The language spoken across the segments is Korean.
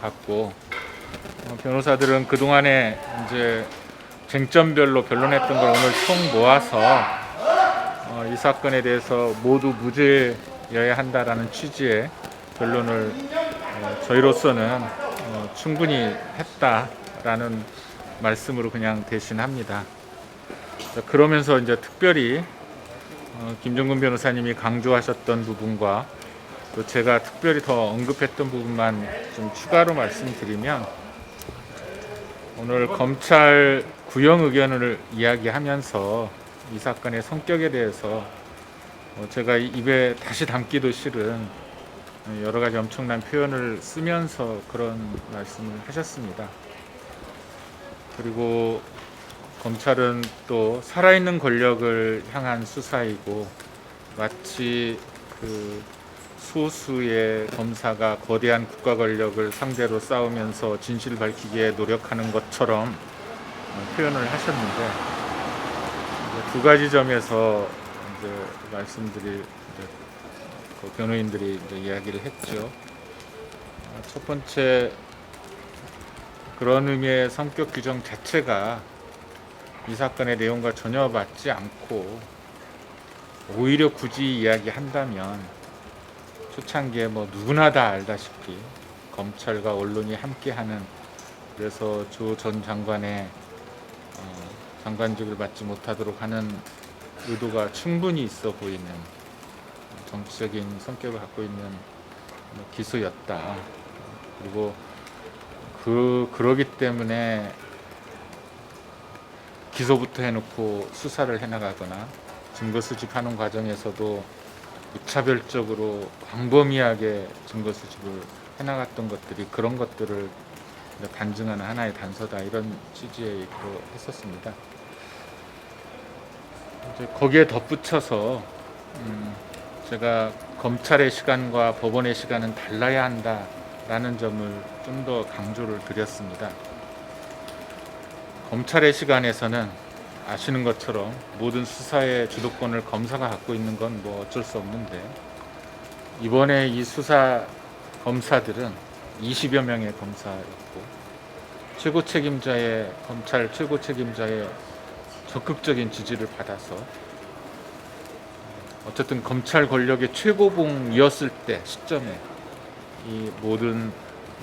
같고 변호사들은 그동안에 이제 쟁점별로 변론했던 걸 오늘 총 모아서 이 사건에 대해서 모두 무죄여야 한다라는 취지의 변론을 저희로서는 충분히 했다라는 말씀으로 그냥 대신합니다. 그러면서 이제 특별히 김정근 변호사님이 강조하셨던 부분과 또 제가 특별히 더 언급했던 부분만 좀 추가로 말씀드리면, 오늘 검찰 구형 의견을 이야기하면서 이 사건의 성격에 대해서 제가 입에 다시 담기도 싫은 여러 가지 엄청난 표현을 쓰면서 그런 말씀을 하셨습니다. 그리고 검찰은 또 살아있는 권력을 향한 수사이고, 마치 그 소수의 검사가 거대한 국가 권력을 상대로 싸우면서 진실을 밝히기에 노력하는 것처럼 표현을 하셨는데, 두 가지 점에서 이제 말씀드릴 그 변호인들이 이제 이야기를 했죠. 첫 번째, 그런 의미의 성격 규정 자체가 이 사건의 내용과 전혀 맞지 않고, 오히려 굳이 이야기한다면 초창기에 누구나 다 알다시피 검찰과 언론이 함께하는, 그래서 조 전 장관의 장관직을 맡지 못하도록 하는 의도가 충분히 있어 보이는 정치적인 성격을 갖고 있는 기소였다. 그리고 그러기 때문에 기소부터 해놓고 수사를 해나가거나 증거 수집하는 과정에서도 무차별적으로 광범위하게 증거 수집을 해나갔던 것들이 그런 것들을 반증하는 하나의 단서다, 이런 취지에 했었습니다. 이제 거기에 덧붙여서 제가 검찰의 시간과 법원의 시간은 달라야 한다라는 점을 좀 더 강조를 드렸습니다. 검찰의 시간에서는 아시는 것처럼 모든 수사의 주도권을 검사가 갖고 있는 건 어쩔 수 없는데, 이번에 이 수사 검사들은 20여 명의 검사였고, 검찰 최고 책임자의 적극적인 지지를 받아서 어쨌든 검찰 권력의 최고봉이었을 때 시점에 이 모든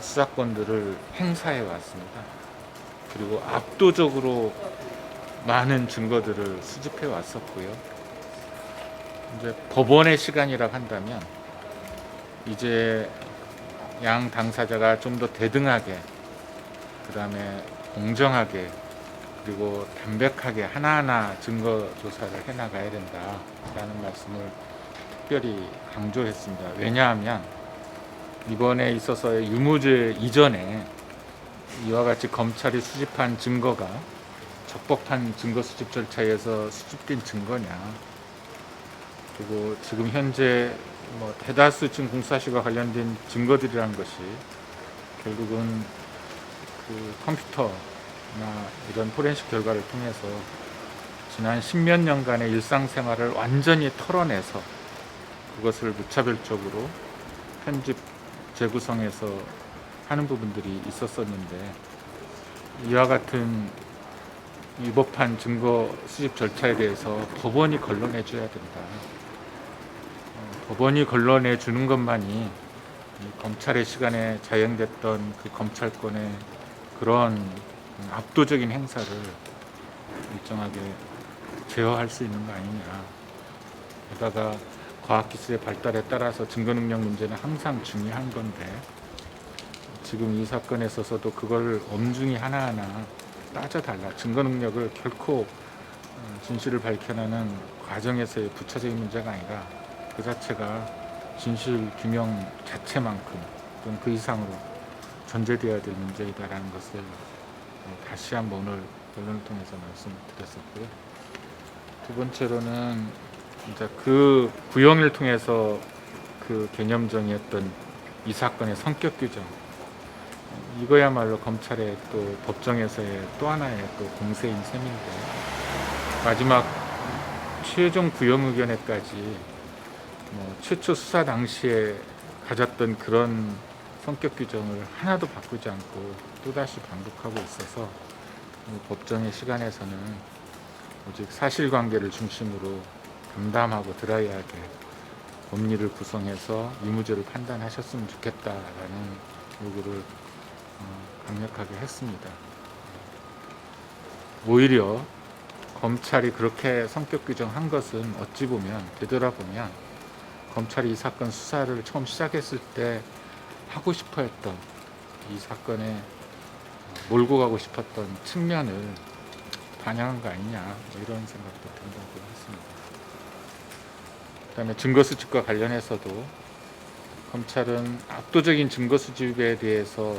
수사권들을 행사해 왔습니다. 그리고 압도적으로 많은 증거들을 수집해 왔었고요. 이제 법원의 시간이라고 한다면, 이제 양 당사자가 좀 더 대등하게, 그 다음에 공정하게, 그리고 담백하게 하나하나 증거 조사를 해나가야 된다라는 말씀을 특별히 강조했습니다. 왜냐하면 이번에 있어서의 유무죄 이전에 이와 같이 검찰이 수집한 증거가 적법한 증거 수집 절차에서 수집된 증거냐, 그리고 지금 현재 대다수 지금 공수사실과 관련된 증거들이라는 것이 결국은 그 컴퓨터나 이런 포렌식 결과를 통해서 지난 10몇 년간의 일상생활을 완전히 털어내서 그것을 무차별적으로 편집, 재구성해서 하는 부분들이 있었었는데, 이와 같은 위법한 증거 수집 절차에 대해서 법원이 걸러내 줘야 된다. 법원이 걸러내 주는 것만이 검찰의 시간에 자행됐던 그 검찰권의 그런 압도적인 행사를 일정하게 제어할 수 있는 거 아니냐. 게다가 과학기술의 발달에 따라서 증거능력 문제는 항상 중요한 건데, 지금 이 사건에 있어서도 그걸 엄중히 하나하나 따져달라. 증거능력을 결코 진실을 밝혀내는 과정에서의 부차적인 문제가 아니라 그 자체가 진실 규명 자체만큼 또는 그 이상으로 전제되어야 될 문제이다라는 것을 다시 한번 오늘 변론을 통해서 말씀을 드렸었고요. 두 번째로는 이제 그 구형을 통해서 그 개념 정의했던 이 사건의 성격 규정, 이거야말로 검찰의 또 법정에서의 또 하나의 또 공세인 셈인데, 마지막 최종 구형 의견에까지 최초 수사 당시에 가졌던 그런 성격 규정을 하나도 바꾸지 않고 또다시 반복하고 있어서 법정의 시간에서는 오직 사실관계를 중심으로 담담하고 드라이하게 법리를 구성해서 유무죄를 판단하셨으면 좋겠다라는 요구를 강력하게 했습니다. 오히려 검찰이 그렇게 성격 규정한 것은 어찌 보면 되돌아보면 검찰이 이 사건 수사를 처음 시작했을 때 하고 싶어 했던 이 사건에 몰고 가고 싶었던 측면을 반영한 거 아니냐 이런 생각도 든다고 했습니다. 그다음에 증거 수집과 관련해서도 검찰은 압도적인 증거 수집에 대해서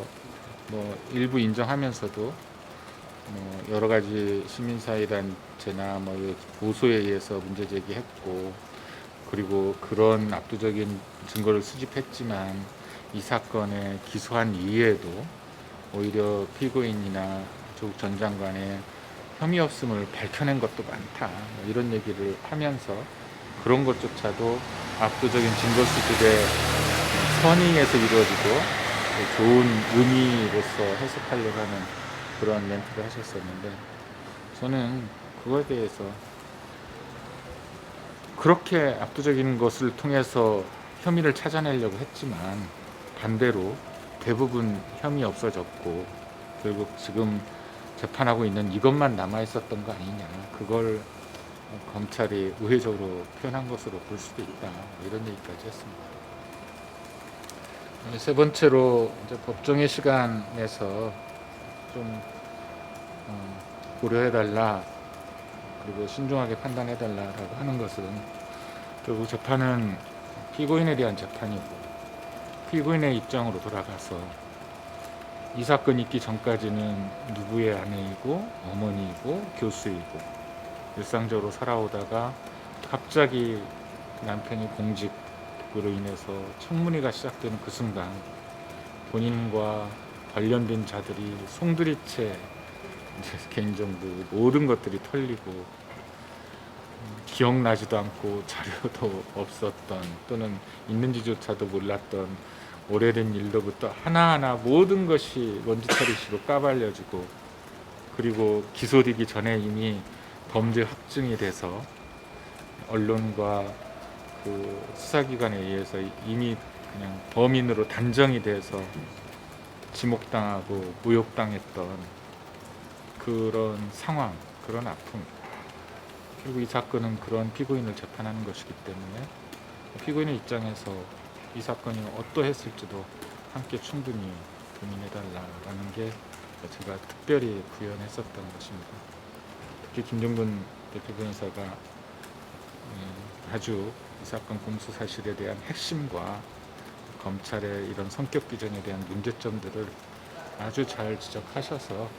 일부 인정하면서도 여러 가지 시민사회단체나 고소에 의해서 문제 제기했고, 그리고 그런 압도적인 증거를 수집했지만 이 사건에 기소한 이후에도 오히려 피고인이나 조국 전 장관의 혐의 없음을 밝혀낸 것도 많다 이런 얘기를 하면서 그런 것조차도 압도적인 증거 수집의 선의에서 이루어지고 좋은 의미로서 해석하려고 하는 그런 멘트를 하셨었는데, 저는 그거에 대해서 그렇게 압도적인 것을 통해서 혐의를 찾아내려고 했지만 반대로 대부분 혐의 없어졌고 결국 지금 재판하고 있는 이것만 남아 있었던 거 아니냐, 그걸 검찰이 우회적으로 표현한 것으로 볼 수도 있다 이런 얘기까지 했습니다. 세 번째로 이제 법정의 시간에서 좀 고려해달라, 그리고 신중하게 판단해달라라고 하는 것은 결국 재판은 피고인에 대한 재판이고 피고인의 입장으로 돌아가서 이 사건이 있기 전까지는 누구의 아내이고 어머니이고 교수이고 일상적으로 살아오다가 갑자기 남편이 공직으로 인해서 청문회가 시작되는 그 순간 본인과 관련된 자들이 송두리째 개인정보 모든 것들이 털리고 기억나지도 않고 자료도 없었던 또는 있는지조차도 몰랐던 오래된 일로부터 하나하나 모든 것이 먼지털이식으로 까발려지고, 그리고 기소되기 전에 이미 범죄 확증이 돼서 언론과 그 수사기관에 의해서 이미 그냥 범인으로 단정이 돼서 지목당하고 모욕당했던 그런 상황, 그런 아픔, 그리고 이 사건은 그런 피고인을 재판하는 것이기 때문에 피고인의 입장에서 이 사건이 어떠했을지도 함께 충분히 고민해달라는 게 제가 특별히 구현했었던 것입니다. 특히 김정근 대표 변호사가 아주 이 사건 공소 사실에 대한 핵심과 검찰의 이런 성격 규정에 대한 문제점들을 아주 잘 지적하셔서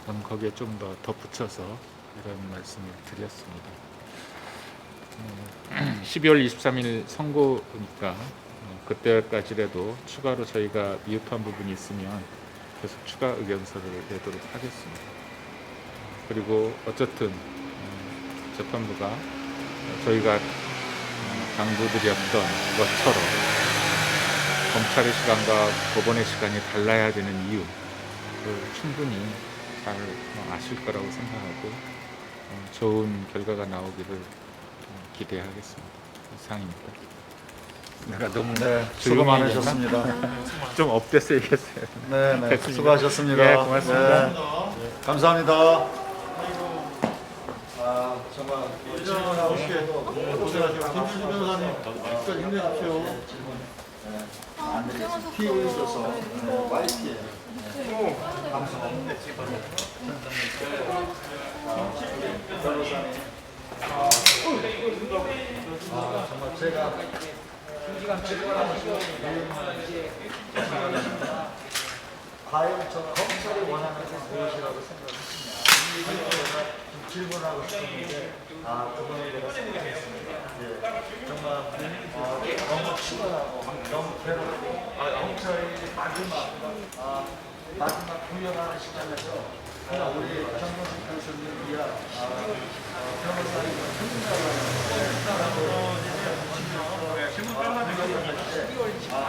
저는 거기에 좀 더 덧붙여서 이런 말씀을 드렸습니다. 12월 23일 선고니까 그때까지라도 추가로 저희가 미흡한 부분이 있으면 계속 추가 의견서를 내도록 하겠습니다. 그리고 어쨌든 재판부가 저희가 당부드렸던 것처럼 검찰의 시간과 법원의 시간이 달라야 되는 이유를 충분히 잘 아실 거라고 생각하고 좋은 결과가 나오기를 기대하겠습니다. 이상입니다. 내가 너무 수고 많으셨습니다. 좀 업돼서 얘기했어요. 네, 수고하셨습니다. 예, 고맙습니다. 네, 감사합니다. 정말 고생하셨고 김준수 변호사님 끝까지 힘내십시오. 피오에서서 YTN 방송 변호사님 정말 제가 과연 저 검찰이 원하는 것은 무엇이라고 생각했느냐 제가 좀 질문하고 싶었는데 그거는 내가 생각했습니다. 정말 너무 치열하고 너무 괴롭고 검찰이 마지막 구현하는 시간에서 그냥 우리 정동식 교수님 이야 변호사님을 생각하고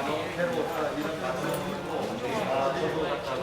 너무 괴로웠다 이런 말씀을 하고 저도